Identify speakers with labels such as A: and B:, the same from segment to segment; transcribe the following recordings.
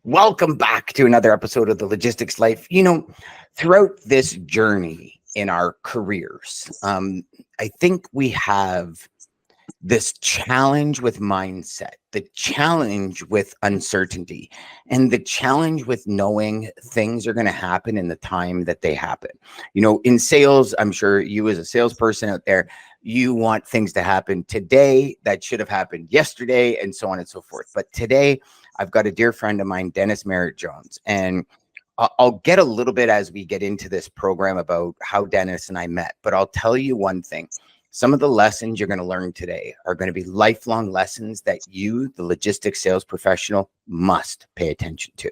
A: Welcome back to another episode of The Logistics Life. Throughout this journey in our careers, I think we have this challenge with mindset, the challenge with uncertainty, and the challenge with knowing things are going to happen in the time that they happen. In sales, I'm sure you as a salesperson out there, you want things to happen today that should have happened yesterday and so on and so forth. But today, I've got a dear friend of mine, Dennis Merritt-Jones, and I'll get a little bit as we get into this program about how Dennis and I met, but I'll tell you one thing. Some of the lessons you're going to learn today are going to be lifelong lessons that you, the logistics sales professional, must pay attention to.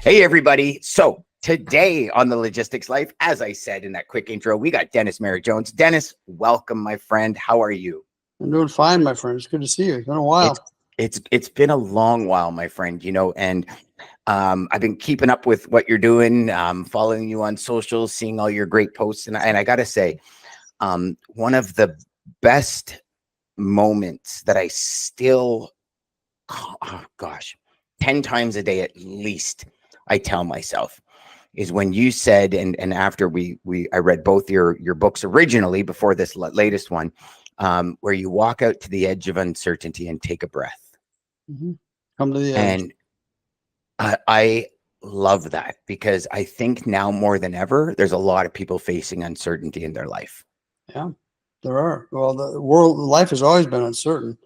A: Hey, everybody. So today on The Logistics Life, as I said in that quick intro, we got Dennis Merritt-Jones. Dennis, welcome, my friend. How are you?
B: I'm doing fine, my friend. It's good to see you. It's been a while.
A: It's been a long while, my friend, and I've been keeping up with what you're doing, following you on social, seeing all your great posts. And I got to say, one of the best moments that I still, 10 times a day at least, I tell myself, is when you said, and after I read both your books originally before this latest one, where you walk out to the edge of uncertainty and take a breath.
B: Mm-hmm. Come to the edge.
A: And I love that, because I think now more than ever, there's a lot of people facing uncertainty in their life.
B: Yeah, there are. Well, life has always been uncertain.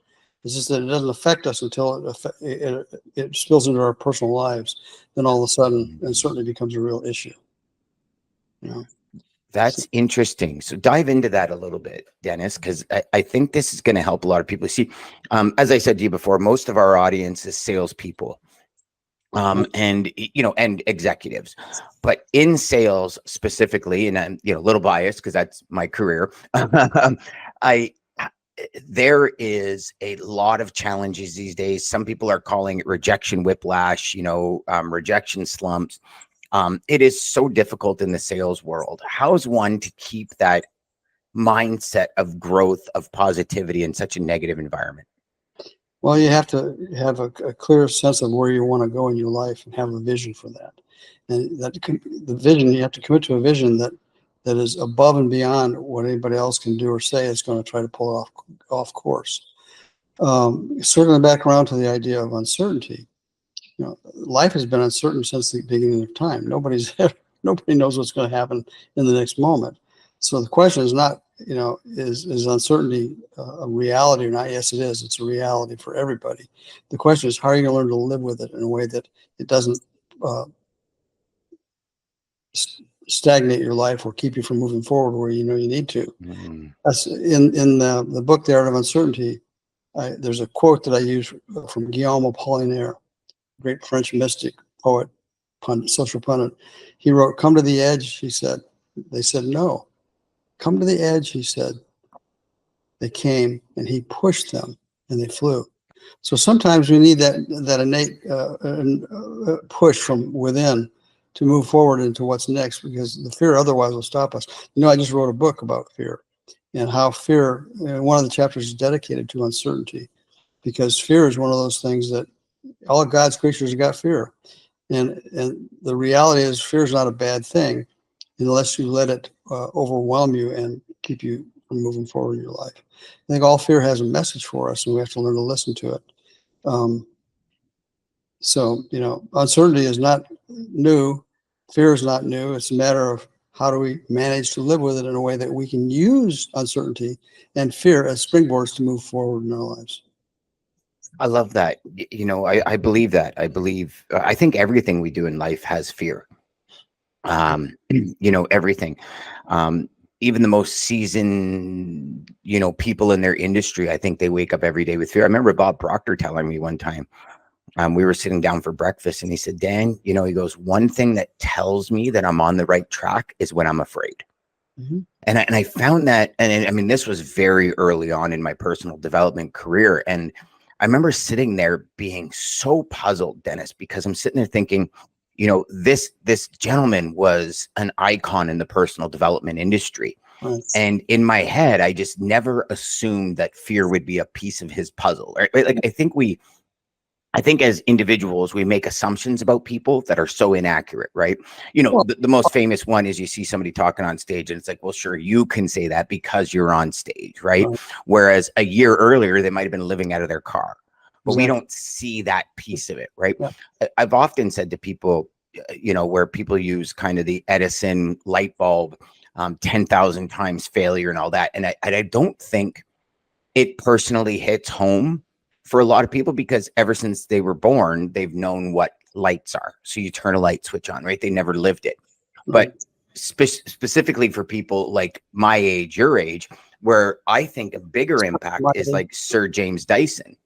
B: It's just that it doesn't affect us until it spills into our personal lives. Then all of a sudden, uncertainty becomes a real issue.
A: That's interesting. So dive into that a little bit, Dennis, because I think this is going to help a lot of people. See, as I said to you before, most of our audience is salespeople, and executives. But in sales specifically, and I'm a little biased because that's my career, there is a lot of challenges these days. Some people are calling it rejection whiplash, rejection slumps. It is so difficult in the sales world. How's one to keep that mindset of growth, of positivity in such a negative environment?
B: Well, you have to have a clear sense of where you want to go in your life and have a vision for that. And the vision, you have to commit to a vision that is above and beyond what anybody else can do or say is going to try to pull off course. Circling back around to the idea of uncertainty, life has been uncertain since the beginning of time. Nobody knows what's going to happen in the next moment. So the question is not, is uncertainty a reality or not? Yes, it is. It's a reality for everybody. The question is, how are you going to learn to live with it in a way that it doesn't stagnate your life or keep you from moving forward where you need to? Mm-hmm. That's in the book, The Art of Uncertainty. There's a quote that I use from Guillaume Apollinaire, great French mystic, poet, social pundit. He wrote, "Come to the edge," he said. They said no. "Come to the edge," he said. They came, and he pushed them, and they flew. So sometimes we need that innate push from within to move forward into what's next, because the fear otherwise will stop us. I just wrote a book about fear and how fear, one of the chapters is dedicated to uncertainty, because fear is one of those things that all of God's creatures have got fear. And the reality is, fear is not a bad thing unless you let it overwhelm you and keep you from moving forward in your life. I think all fear has a message for us, and we have to learn to listen to it. So, uncertainty is not new. Fear is not new. It's a matter of how do we manage to live with it in a way that we can use uncertainty and fear as springboards to move forward in our lives.
A: I love that. I believe that. I think everything we do in life has fear. Everything. Even the most seasoned, people in their industry, I think they wake up every day with fear. I remember Bob Proctor telling me one time, we were sitting down for breakfast, and he said, "Dan, he goes, one thing that tells me that I'm on the right track is when I'm afraid." Mm-hmm. And I found that, and I mean, this was very early on in my personal development career. And I remember sitting there being so puzzled, Dennis, because I'm sitting there thinking, this gentleman was an icon in the personal development industry.
B: Right.
A: And in my head, I just never assumed that fear would be a piece of his puzzle. Right? Like I think as individuals, we make assumptions about people that are so inaccurate, right? You know,
B: Well,
A: the most famous one is you see somebody talking on stage and it's like, well, sure, you can say that because you're on stage, right?
B: right.
A: Whereas a year earlier, they might have been living out of their car, but we
B: Exactly.
A: don't see that piece of it, right?
B: Yeah.
A: I've often said to people, you know, where people use kind of the Edison light bulb, 10,000 times failure and all that. And I don't think it personally hits home for a lot of people because ever since they were born, they've known what lights are. So you turn a light switch on, right? They never lived it.
B: Right.
A: But specifically for people like my age, your age, where I think a bigger impact
B: My
A: is
B: age.
A: like Sir James Dyson,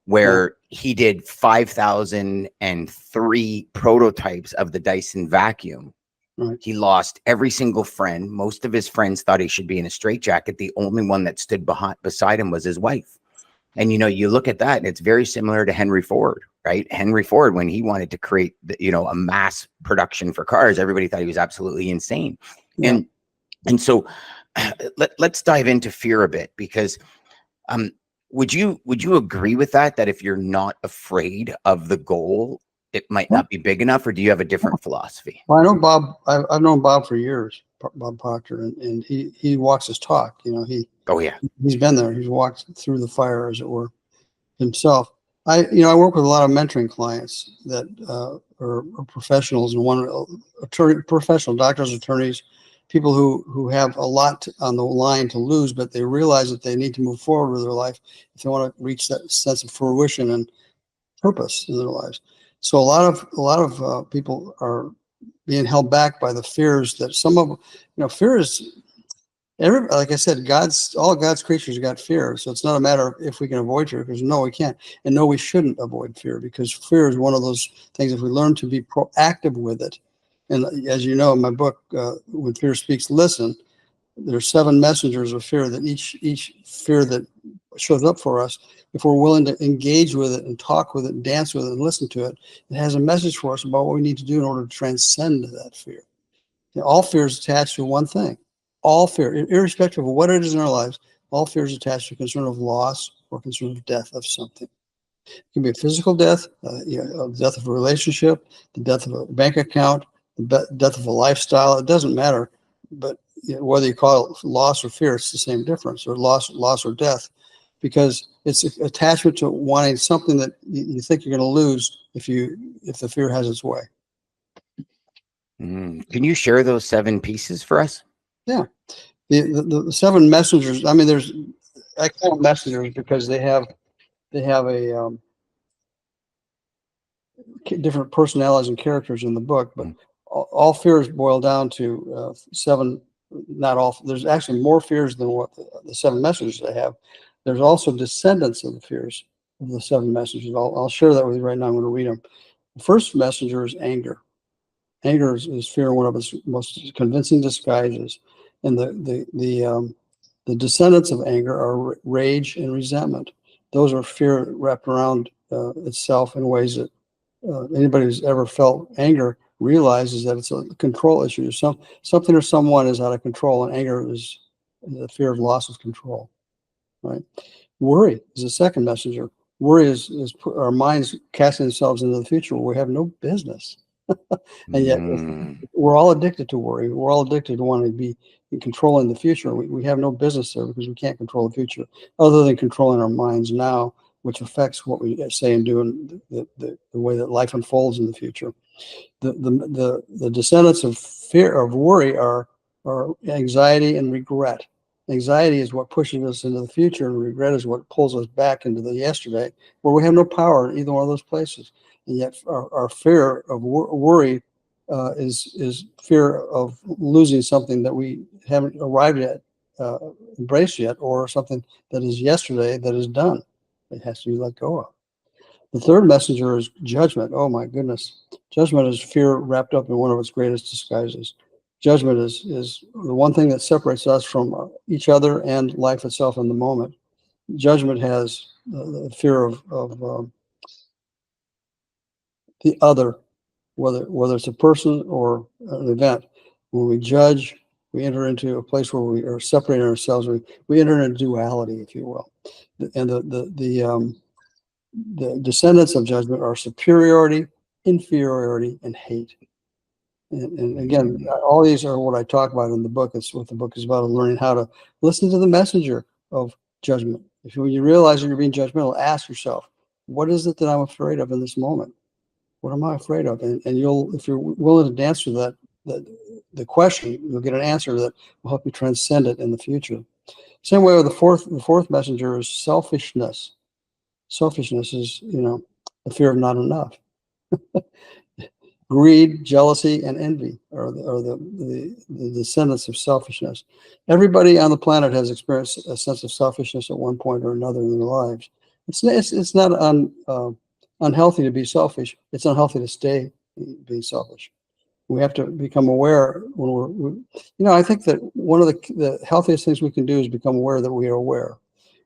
B: Yeah.
A: where he did 5,003 prototypes of the Dyson vacuum.
B: Right.
A: He lost every single friend. Most of his friends thought he should be in a straitjacket. The only one that stood beside him was his wife. And, you know, you look at that and it's very similar to Henry Ford, right? Henry Ford, when he wanted to create, you know, a mass production for cars, everybody thought he was absolutely insane.
B: Yeah.
A: And so let's dive into fear a bit because um, would you agree with that if you're not afraid of the goal, it might
B: Yeah.
A: not be big enough, or do you have a different philosophy?
B: Well, I know Bob. I've known Bob for years, Bob Proctor, and he walks his talk. You know,
A: Oh yeah.
B: he's been there. He's walked through the fire, as it were, himself. I work with a lot of mentoring clients that are professionals, and one professional doctors, attorneys, people who have a lot on the line to lose, but they realize that they need to move forward with their life if they want to reach that sense of fruition and purpose in their lives. So a lot of people are being held back by the fears that some of, fear is like I said, all God's creatures got fear. So it's not a matter of if we can avoid fear, because no, we can't. And no, we shouldn't avoid fear, because fear is one of those things. If we learn to be proactive with it, and as you know, in my book, When Fear Speaks, Listen, there are 7 messengers of fear, that each fear that shows up for us, if we're willing to engage with it and talk with it and dance with it and listen to it, it has a message for us about what we need to do in order to transcend that fear. All fear is attached to one thing. All fear, irrespective of what it is in our lives, all fear is attached to concern of loss or concern of death of something. It can be a physical death, the death of a relationship, the death of a bank account, the death of a lifestyle. It doesn't matter. But whether you call it loss or fear, it's the same difference, or loss or death, because it's attachment to wanting something that you think you're going to lose if the fear has its way.
A: Can you share those 7 pieces for us?
B: Yeah. The 7 messengers. I mean, I call them messengers because they have a different personalities and characters in the book, but all fears boil down to 7. Not all. There's actually more fears than what the 7 messengers they have. There's also descendants of the fears of the 7 messengers. I'll share that with you right now. I'm going to read them. The first messenger is anger. Anger is fear, one of its most convincing disguises, and the descendants of anger are rage and resentment. Those are fear wrapped around itself in ways that anybody who's ever felt anger realizes that it's a control issue. Something or someone is out of control, and anger is the fear of loss of control. Right. Worry is the second messenger. Worry is our minds casting themselves into the future where we have no business. And yet we're all addicted to worry. We're all addicted to wanting to be in controlling the future. We have no business there because we can't control the future other than controlling our minds now, which affects what we say and do and the way that life unfolds in the future. The descendants of fear, of worry, are anxiety and regret. Anxiety is what pushes us into the future, and regret is what pulls us back into the yesterday, where we have no power in either one of those places. And yet, our fear of worry is fear of losing something that we haven't arrived at, embraced yet, or something that is yesterday that is done. It has to be let go of. The third messenger is judgment. Oh my goodness. Judgment is fear wrapped up in one of its greatest disguises. Judgment is the one thing that separates us from each other and life itself in the moment. Judgment has the fear of the other, whether it's a person or an event. When we judge, We enter into a place where we are separating ourselves. We enter into duality, if you will. And the descendants of judgment are superiority, inferiority, and hate. And again, all these are what I talk about in the book. It's what the book is about, learning how to listen to the messenger of judgment. When you realize that you're being judgmental, ask yourself, what is it that I'm afraid of in this moment? What am I afraid of? And if you're willing to answer the question, you'll get an answer that will help you transcend it in the future. Same way with the fourth messenger is selfishness. Selfishness is, the fear of not enough. Greed, jealousy, and envy are the descendants of selfishness. Everybody on the planet has experienced a sense of selfishness at one point or another in their lives. It's not unhealthy to be selfish. It's unhealthy to stay being selfish. We have to become aware when I think that one of the healthiest things we can do is become aware that we are aware.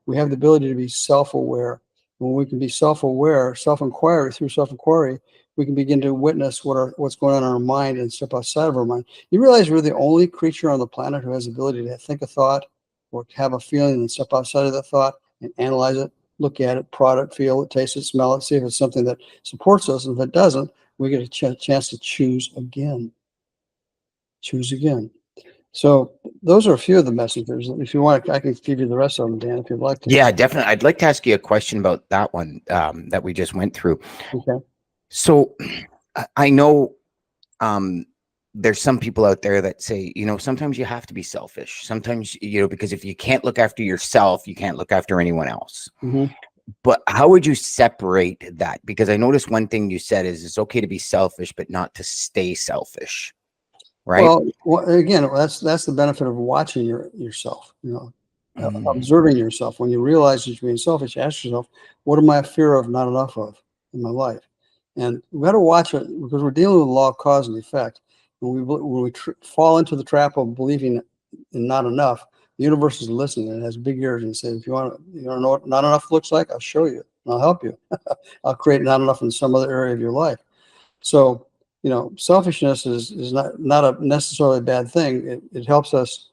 B: We have the ability to be self-aware. When we can be self-aware, through self-inquiry, we can begin to witness what's going on in our mind and step outside of our mind. You realize we're the only creature on the planet who has the ability to think a thought or have a feeling and step outside of that thought and analyze it, look at it, prod it, feel it, taste it, smell it, see if it's something that supports us. And if it doesn't, we get a chance to choose again. Choose again. So those are a few of the messengers. If you want, I can give you the rest of them, Dan, if you'd like to.
A: Yeah, definitely. I'd like to ask you a question about that one that we just went through.
B: Okay.
A: So I know there's some people out there that say, sometimes you have to be selfish. Sometimes, because if you can't look after yourself, you can't look after anyone else.
B: Mm-hmm.
A: But how would you separate that? Because I noticed one thing you said is it's okay to be selfish, but not to stay selfish. Right.
B: Well, again, that's the benefit of watching yourself, observing yourself. When you realize that you're being selfish, ask yourself, what am I fear of not enough of in my life? And we got to watch it because we're dealing with the law of cause and effect. When we fall into the trap of believing in not enough, the universe is listening and it has big ears and says, if you want to know what not enough looks like, I'll show you and I'll help you. I'll create not enough in some other area of your life. So, selfishness is not a necessarily bad thing. It helps us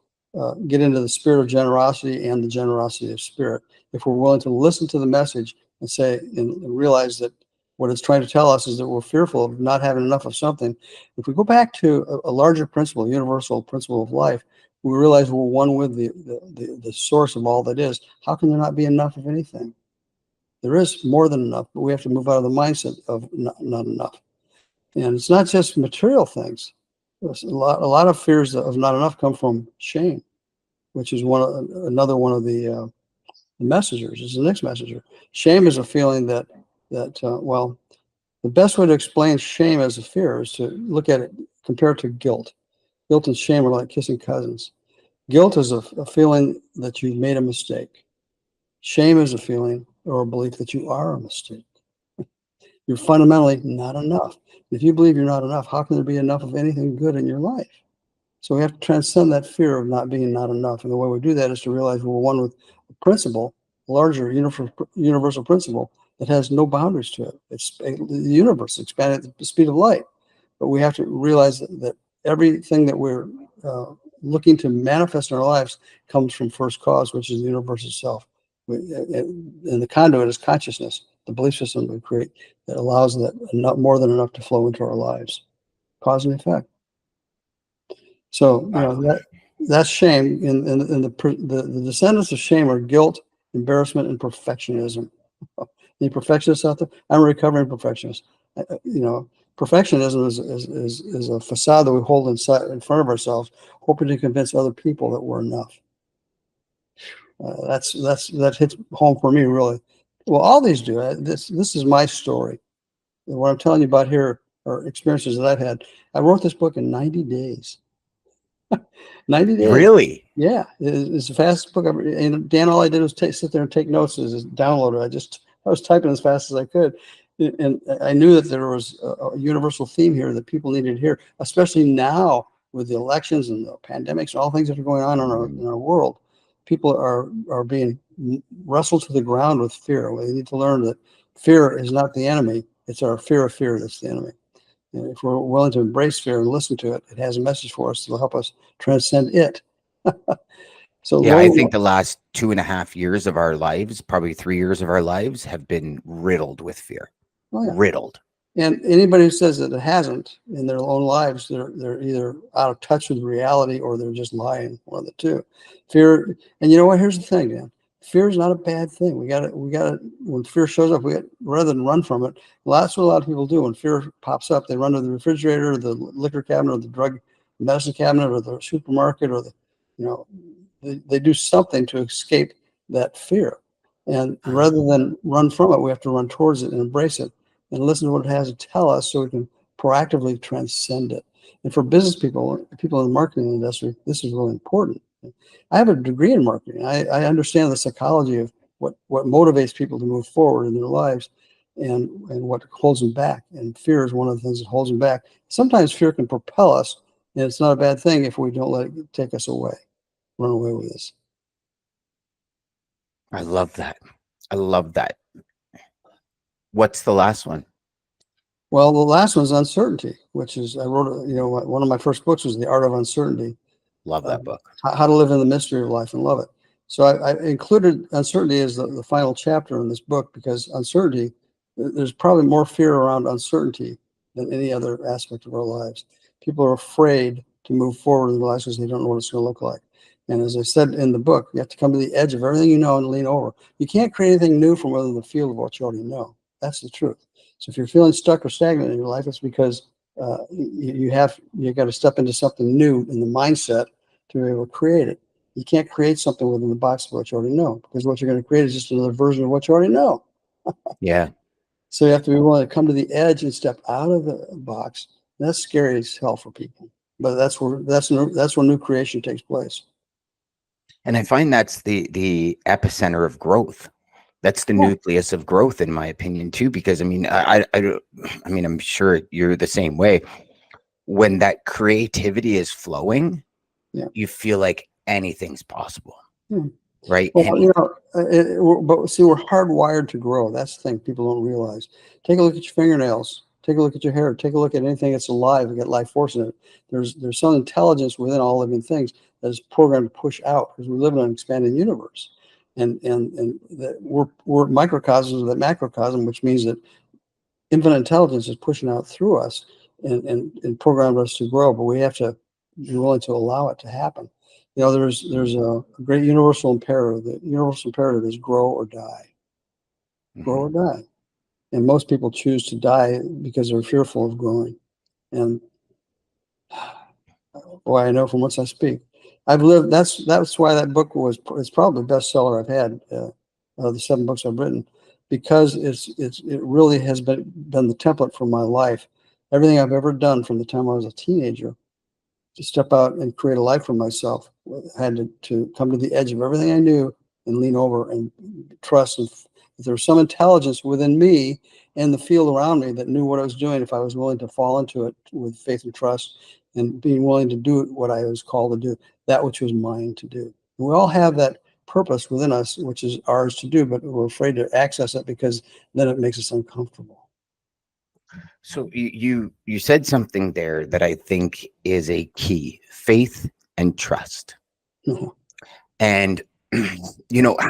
B: get into the spirit of generosity and the generosity of spirit. If we're willing to listen to the message and say and realize that what it's trying to tell us is that we're fearful of not having enough of something. If we go back to a larger principle, universal principle of life, we realize we're one with the source of all that is. How can there not be enough of anything? There is more than enough, but we have to move out of the mindset of not enough. And it's not just material things. A lot of fears of not enough come from shame, which is another one of the messengers. Is the next messenger. Shame is a feeling that the best way to explain shame as a fear is to look at it, compare it to guilt. Guilt and shame are like kissing cousins. Guilt is a feeling that you've made a mistake. Shame is a feeling or a belief that you are a mistake. You're fundamentally not enough. If you believe you're not enough, how can there be enough of anything good in your life? So we have to transcend that fear of not being not enough. And the way we do that is to realize we're one with a principle, a larger universal principle that has no boundaries to it. It's the universe expanded at the speed of light. But we have to realize that everything that we're looking to manifest in our lives comes from first cause, which is the universe itself. And the conduit is consciousness, the belief system we create that allows that more than enough to flow into our lives, cause and effect. So that's shame. And the descendants of shame are guilt, embarrassment, and perfectionism. Any perfectionists out there? I'm a recovering perfectionist. Perfectionism is a facade that we hold in front of ourselves, hoping to convince other people that we're enough. That hits home for me, really. Well, all these do. This is my story. And what I'm telling you about here are experiences that I've had. I wrote this book in 90 days. 90 days.
A: Really?
B: Yeah. It's the fastest book ever. And Dan, all I did was sit there and take notes as download it. I was typing as fast as I could. And I knew that there was a universal theme here that people needed to hear, especially now with the elections and the pandemics and all things that are going on in our world. People are being wrestled to the ground with fear. We need to learn that fear is not the enemy. It's our fear of fear that's the enemy. And if we're willing to embrace fear and listen to it, it has a message for us that'll help us transcend it. So
A: Yeah, I
B: learning,
A: think the last 2.5 years of our lives, probably 3 years of our lives, have been riddled with fear.
B: oh yeah.
A: Riddled.
B: And anybody who says that it hasn't in their own lives, they're either out of touch with reality or they're just lying. One of the two. Fear, and you know what? Here's the thing, Dan. Fear is not a bad thing. We got to. When fear shows up, rather than run from it. That's what a lot of people do. When fear pops up, they run to the refrigerator, the liquor cabinet, or the drug medicine cabinet, or the supermarket, or they do something to escape that fear. And rather than run from it, we have to run towards it and embrace it and listen to what it has to tell us so we can proactively transcend it. And for business people in the marketing industry, this is really important. I have a degree in marketing. I understand the psychology of what motivates people to move forward in their lives and what holds them back. And fear is one of the things that holds them back. Sometimes fear can propel us, and it's not a bad thing if we don't let it take us away, run away with us.
A: I love that. I love that. What's the last one?
B: Well, the last one's uncertainty, which is I wrote, one of my first books was The Art of Uncertainty.
A: Love that book.
B: How to live in the mystery of life and love it. So I included uncertainty as the final chapter in this book because uncertainty, there's probably more fear around uncertainty than any other aspect of our lives. People are afraid to move forward in their lives because they don't know what it's going to look like. And as I said in the book, you have to come to the edge of everything you know and lean over. You can't create anything new from within the field of what you already know. That's the truth. So if you're feeling stuck or stagnant in your life, it's because you got to step into something new in the mindset to be able to create it. You can't create something within the box of what you already know because what you're going to create is just another version of what you already know.
A: Yeah.
B: So you have to be willing to come to the edge and step out of the box. That's scary as hell for people, but that's where new creation takes place.
A: And I find that's the epicenter of growth. That's the nucleus of growth, in my opinion, too. Because I mean, I mean, I'm sure you're the same way. When that creativity is flowing, you feel like anything's possible, right?
B: Well, but see, we're hardwired to grow. That's the thing people don't realize. Take a look at your fingernails. Take a look at your hair. Take a look at anything that's alive and got life force in it. There's some intelligence within all living things that is programmed to push out because we live in an expanding universe, and that we're microcosms of that macrocosm, which means that infinite intelligence is pushing out through us and programmed us to grow. But we have to be willing to allow it to happen. There's a great universal imperative. The universal imperative is grow or die. Grow or die. And most people choose to die because they're fearful of growing. And boy, I know from whence I speak. I've lived. That's why that book it's probably the bestseller I've had. The 7 books I've written, because it really has been the template for my life. Everything I've ever done from the time I was a teenager to step out and create a life for myself, I had to come to the edge of everything I knew and lean over and trust. And if there was some intelligence within me and the field around me that knew what I was doing, if I was willing to fall into it with faith and trust and being willing to do what I was called to do, that which was mine to do. And we all have that purpose within us, which is ours to do, but we're afraid to access it because then it makes us uncomfortable.
A: So you said something there that I think is a key: faith and trust.
B: Mhm.
A: And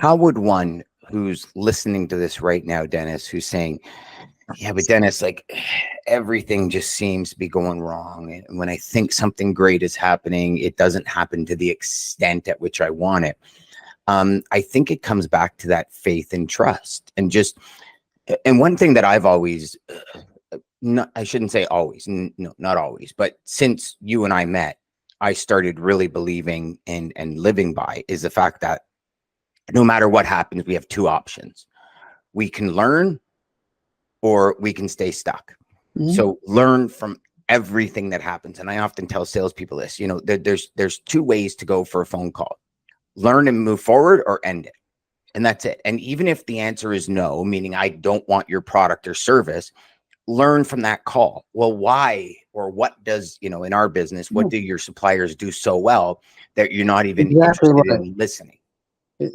A: how would one who's listening to this right now, Dennis, who's saying, yeah, but Dennis, like everything just seems to be going wrong. And when I think something great is happening, it doesn't happen to the extent at which I want it. I think it comes back to that faith and trust. And one thing that I've always, I shouldn't say always, no, not always, but since you and I met, I started really believing and living by is the fact that no matter what happens, we have 2 options. We can learn or we can stay stuck. Mm-hmm. So learn from everything that happens. And I often tell salespeople this, there's 2 ways to go for a phone call: learn and move forward, or end it. And that's it. And even if the answer is no, meaning I don't want your product or service, learn from that call. Well, why or what does, in our business, what do your suppliers do so well that you're not even interested in listening?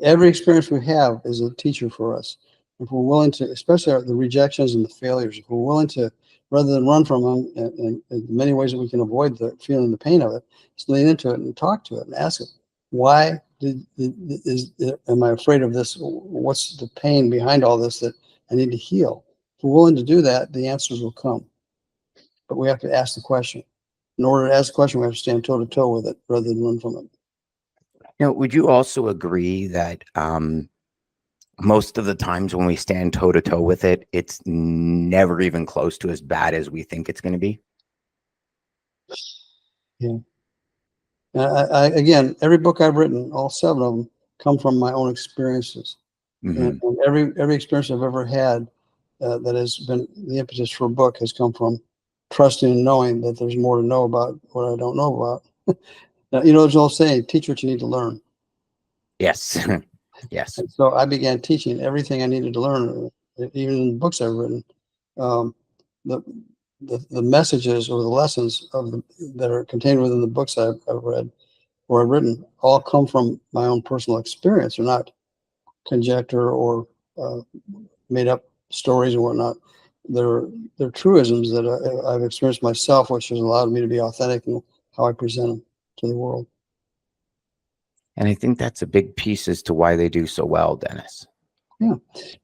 B: Every experience we have is a teacher for us. If we're willing to, especially the rejections and the failures, if we're willing to rather than run from them. And in many ways that we can avoid the feeling the pain of it, is lean into it and talk to it and ask it, why am I afraid of this? What's the pain behind all this that I need to heal? If we're willing to do that, the answers will come. But we have to ask the question. In order to ask the question, we have to stand toe to toe with it rather than run from it.
A: Would you also agree that most of the times when we stand toe to toe with it, it's never even close to as bad as we think it's going to be?
B: Yeah. Again, every book I've written, all 7 of them, come from my own experiences.
A: Mm-hmm.
B: And every experience I've ever had that has been the impetus for a book has come from trusting and knowing that there's more to know about what I don't know about. Now, there's an old saying, teach what you need to learn.
A: Yes. Yes.
B: And so I began teaching everything I needed to learn, even in the books I've written. Um, the, the messages or the lessons that are contained within the books I've read or I've written all come from my own personal experience. They're not conjecture or made up stories and whatnot. They're truisms that I've experienced myself, which has allowed me to be authentic in how I present them to the world.
A: And I think that's a big piece as to why they do so well, Dennis.
B: Yeah.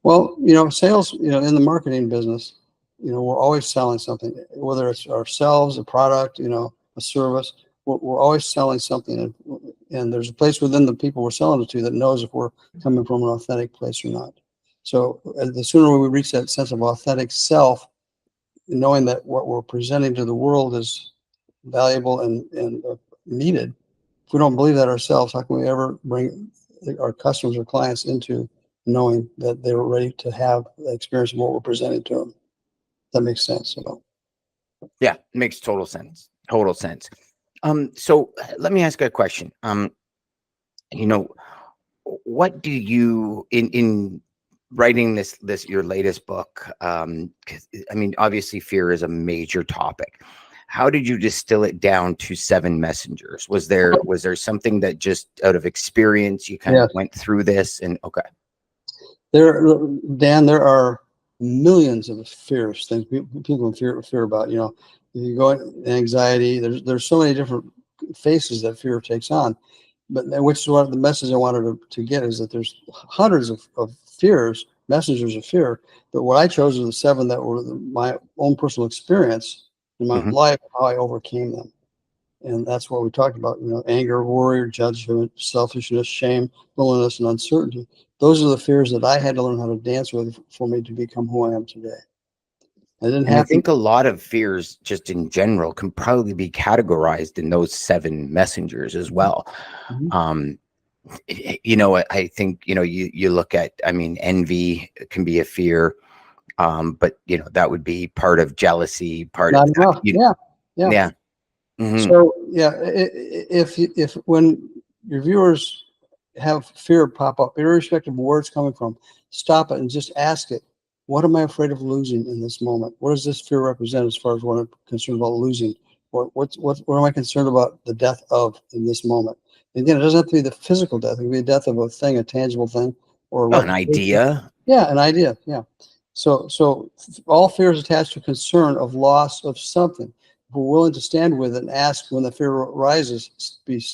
B: Well, sales, in the marketing business, we're always selling something, whether it's ourselves, a product, a service, we're always selling something. And there's a place within the people we're selling it to that knows if we're coming from an authentic place or not. So the sooner we reach that sense of authentic self, knowing that what we're presenting to the world is valuable and needed, if we don't believe that ourselves, how can we ever bring our customers or clients into knowing that they're ready to have the experience of what we're presenting to them? That makes sense.
A: Yeah, it makes total sense. Total sense. So let me ask you a question. What do you in writing this your latest book? 'Cause, I mean, obviously, fear is a major topic. How did you distill it down to 7 messengers? Was there something that just out of experience you kind
B: Yes.
A: of went through this and okay?
B: Dan, there are millions of fears, things people fear about. You go into anxiety. There's so many different faces that fear takes on. But which is what the message I wanted to get is that there's hundreds of fears, messengers of fear. But what I chose are the 7 that were my own personal experience in my
A: Mhm.
B: life, how I overcame them. And that's what we talked about, anger, worry, judgment, selfishness, shame, loneliness, and uncertainty. Those are the fears that I had to learn how to dance with for me to become who I am today. I didn't
A: And I
B: have to.
A: think a lot of fears, just in general, can probably be categorized in those 7 messengers as well.
B: Mhm.
A: I think, you look at, I mean, envy can be a fear. But that would be part of jealousy, part of
B: Not enough. Yeah. Yeah.
A: yeah. Hmm.
B: So yeah, if when your viewers have fear pop up, irrespective of where it's coming from, stop it and just ask it. What am I afraid of losing in this moment? What does this fear represent as far as what I'm concerned about losing? What am I concerned about the death of in this moment? And again, it doesn't have to be the physical death. It can be a death of a thing, a tangible thing, or a
A: Oh, an
B: reputation.
A: idea.
B: Yeah, an idea. Yeah. So all fear is attached to concern of loss of something. If we're willing to stand with it and ask when the fear rises, be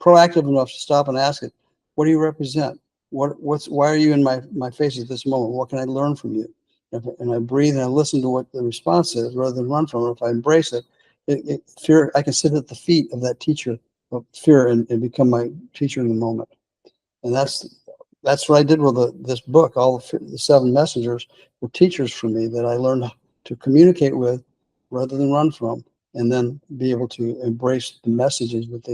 B: proactive enough to stop and ask it, what do you represent? Why are you in my face at this moment? What can I learn from you? And I breathe and I listen to what the response is rather than run from it. If I embrace it, fear, I can sit at the feet of that teacher of fear and become my teacher in the moment. And that's what I did with this book. All the 7 messengers were teachers for me that I learned to communicate with rather than run from, and then be able to embrace the messages that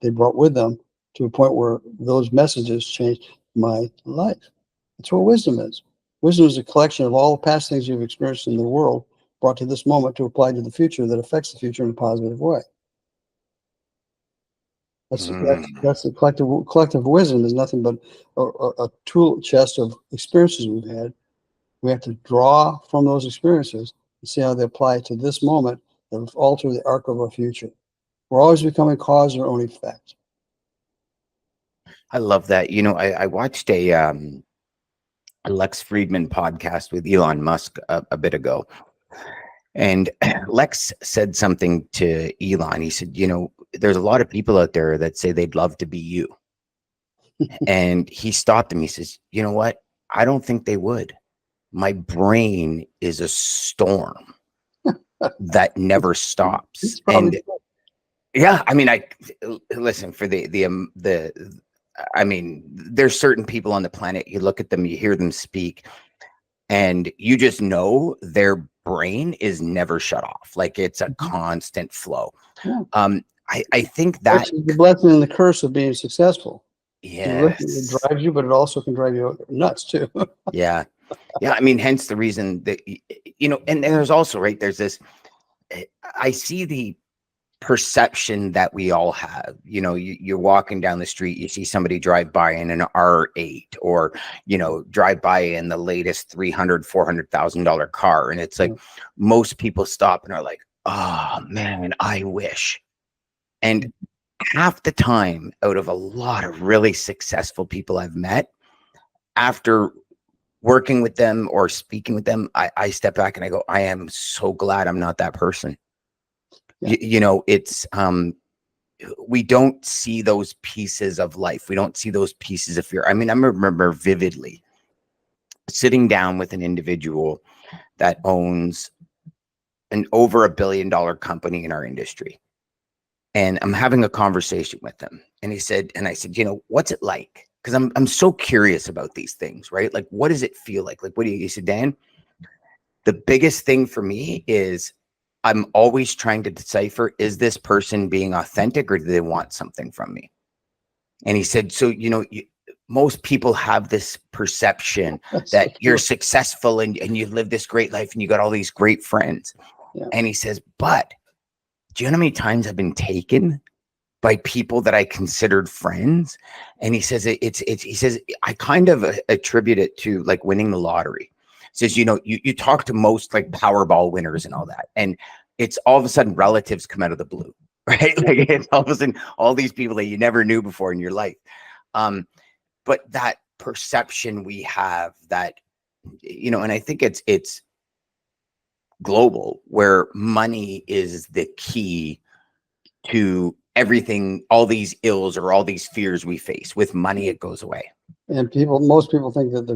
B: they brought with them to a point where those messages changed my life. That's what wisdom is. Wisdom is a collection of all the past things you've experienced in the world brought to this moment to apply to the future that affects the future in a positive way.
A: Mm.
B: That's the collective wisdom is nothing but a tool chest of experiences we've had. We have to draw from those experiences and see how they apply to this moment that will alter the arc of our future. We're always becoming cause or own effect.
A: I love that. I watched a Lex Friedman podcast with Elon Musk a bit ago, And Lex said something to Elon. He said, there's a lot of people out there that say they'd love to be you. And he stopped him. He says, you know what? I don't think they would. My brain is a storm that never stops. And yeah, I mean, listen for I mean, there's certain people on the planet, you look at them, you hear them speak, and you just know their brain is never shut off. Like it's a constant flow.
B: Yeah.
A: I think that
B: the blessing and the curse of being successful.
A: Yes.
B: It drives you, but it also can drive you nuts too.
A: Yeah. I mean, hence the reason that, and there's also, right, there's this, I see the perception that we all have. You're walking down the street, you see somebody drive by in an R8 or, drive by in the latest $300,000-$400,000 car. And it's like, most people stop and are like, oh man, I wish. And half the time, out of a lot of really successful people I've met, after working with them or speaking with them, I step back and I go, I am so glad I'm not that person. Yeah. It's we don't see those pieces of life. We don't see those pieces of fear. I mean, I remember vividly sitting down with an individual that owns an over $1 billion company in our industry. And I'm having a conversation with him. And I said, what's it like? Because I'm so curious about these things, right? Like, what does it feel like? Like, he said, Dan, the biggest thing for me is I'm always trying to decipher, is this person being authentic or do they want something from me? And he said, so, most people have this perception that you're successful and you live this great life and you got all these great friends. Yeah. And he says, but do you know how many times I've been taken by people that I considered friends? And he says, he says, I kind of attribute it to like winning the lottery. Says, you talk to most like Powerball winners and all that, and it's all of a sudden relatives come out of the blue, right? Like it's all of a sudden all these people that you never knew before in your life. But that perception we have that, and I think it's global, where money is the key to everything, all these ills or all these fears we face. With money, it goes away.
B: And most people think that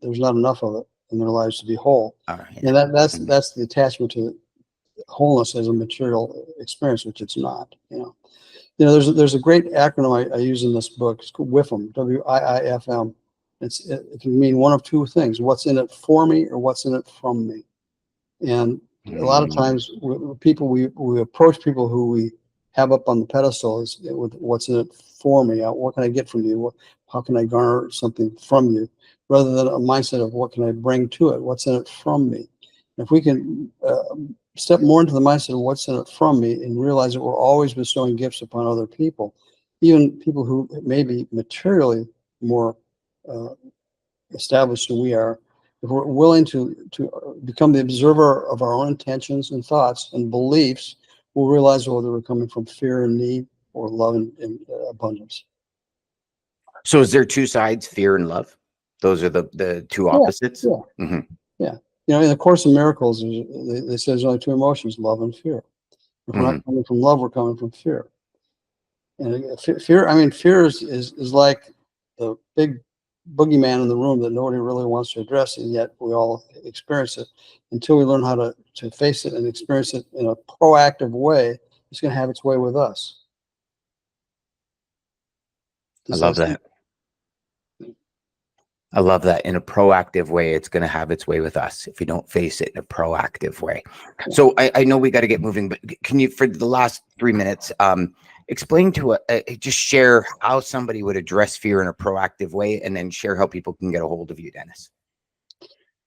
B: there's not enough of it in their lives to be whole. Yeah. And that's the attachment to wholeness as a material experience, which it's not. There's a great acronym I use in this book. It's called WIFM, WIIFM. It can mean one of two things: what's in it for me or what's in it from me. And a lot of times, we approach people who we have up on the pedestal with what's in it for me. What can I get from you? How can I garner something from you? Rather than a mindset of what can I bring to it? What's in it from me? If we can step more into the mindset of what's in it from me and realize that we're always bestowing gifts upon other people, even people who may be materially more established than we are, if we're willing to become the observer of our own intentions and thoughts and beliefs, we'll realize whether we're coming from fear and need or love and abundance.
A: So is there two sides, fear and love? Those are the two opposites?
B: Yeah. Mm-hmm. Yeah. In the Course in Miracles, they say there's only two emotions, love and fear. If we're not coming from love, we're coming from fear. And fear is like the big boogeyman in the room that nobody really wants to address, and yet we all experience it. Until we learn how to face it and experience it in a proactive way, it's going to have its way with us.
A: I love that. I love that. In a proactive way, it's going to have its way with us if we don't face it in a proactive way. So I know we got to get moving, but can you, for the last 3 minutes, explain to just share how somebody would address fear in a proactive way, and then share how people can get a hold of you, Dennis?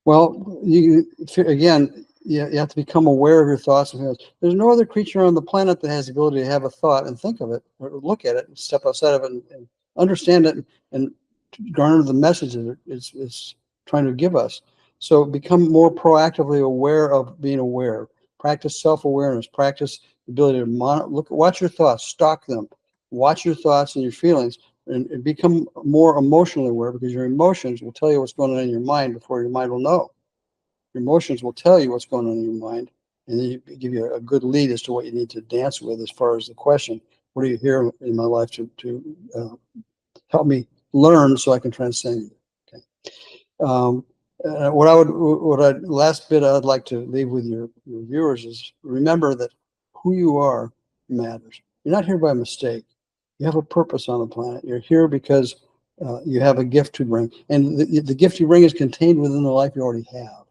B: Well, you have to become aware of your thoughts and feelings. There's no other creature on the planet that has the ability to have a thought and think of it, or look at it, and step outside of it, and understand it, and garner the message that it's trying to give us. So become more proactively aware of being aware. Practice self-awareness. Practice the ability to watch your thoughts, stalk them, watch your thoughts and your feelings, and become more emotionally aware, because your emotions will tell you what's going on in your mind before your mind will know. Your emotions will tell you what's going on in your mind, and then you give you a good lead as to what you need to dance with as far as the question, what do you hear in my life to help me learn so I can transcend you? Okay. Last bit I'd like to leave with your viewers is remember that who you are matters. You're not here by mistake. You have a purpose on the planet. You're here because you have a gift to bring, and the gift you bring is contained within the life you already have.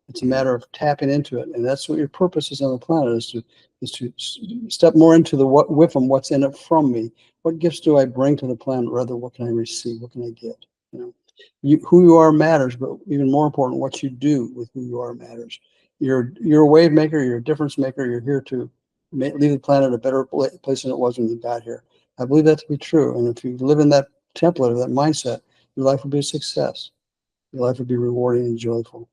B: It's a matter of tapping into it, and that's what your purpose is on the planet: is to step more into the what with them, what's in it from me. What gifts do I bring to the planet? Rather, what can I receive? What can I get? You know, who you are matters, but even more important, what you do with who you are matters. You're a wave maker. You're a difference maker. You're here to leave the planet a better place than it was when you got here. I believe that to be true, and if you live in that template of that mindset, your life will be a success. Your life will be rewarding and joyful.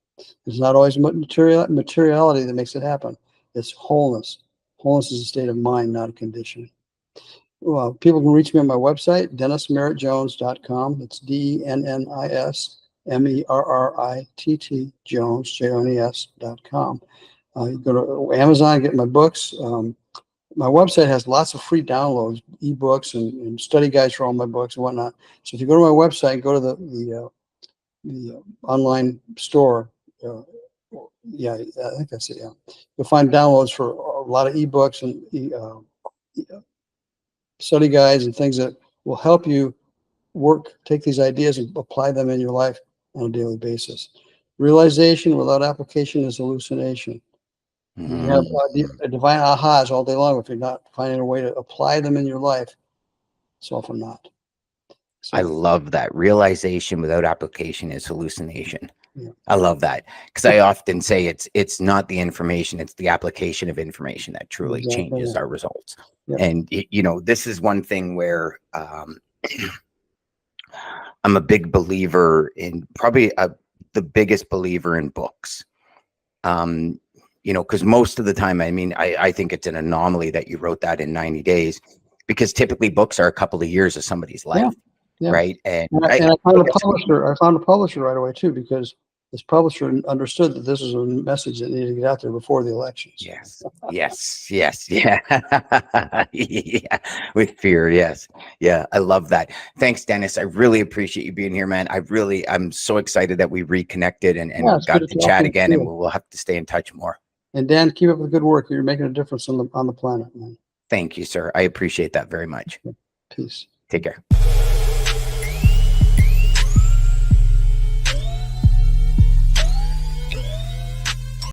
B: It's not always materiality that makes it happen. It's wholeness. Wholeness is a state of mind, not a condition. Well, people can reach me on my website, DennisMerrittJones.com. It's DennisMerritt Jones, Jones.com. You go to Amazon, get my books. My website has lots of free downloads, ebooks and study guides for all my books and whatnot. So if you go to my website, go to the online store. Yeah, I think that's it. Yeah, you'll find downloads for a lot of ebooks and study guides and things that will help you take these ideas and apply them in your life on a daily basis. Realization without application is hallucination. You can have divine ahas all day long. If you're not finding a way to apply them in your life, it's often not. So,
A: I love that. Realization without application is hallucination.
B: yeah.
A: I love that, because I often say it's not the information, it's the application of information that truly changes our results.
B: Yep.
A: And you know, this is one thing where I'm a big believer in, probably the biggest believer in books. You know, because most of the time, I mean, I think it's an anomaly that you wrote that in 90 days, because typically books are a couple of years of somebody's life.
B: Yeah.
A: Right. And
B: I found a publisher. I found a publisher right away too, because this publisher understood that this was a message that needed to get out there before the elections.
A: Yes. Yeah. Yeah. With fear. Yes. Yeah. I love that. Thanks, Dennis. I really appreciate you being here, man. I'm so excited that we reconnected and got to chat again, and we'll have to stay in touch more.
B: And Dan, keep up the good work. You're making a difference on the planet, man.
A: Thank you, sir. I appreciate that very much.
B: Peace.
A: Take care.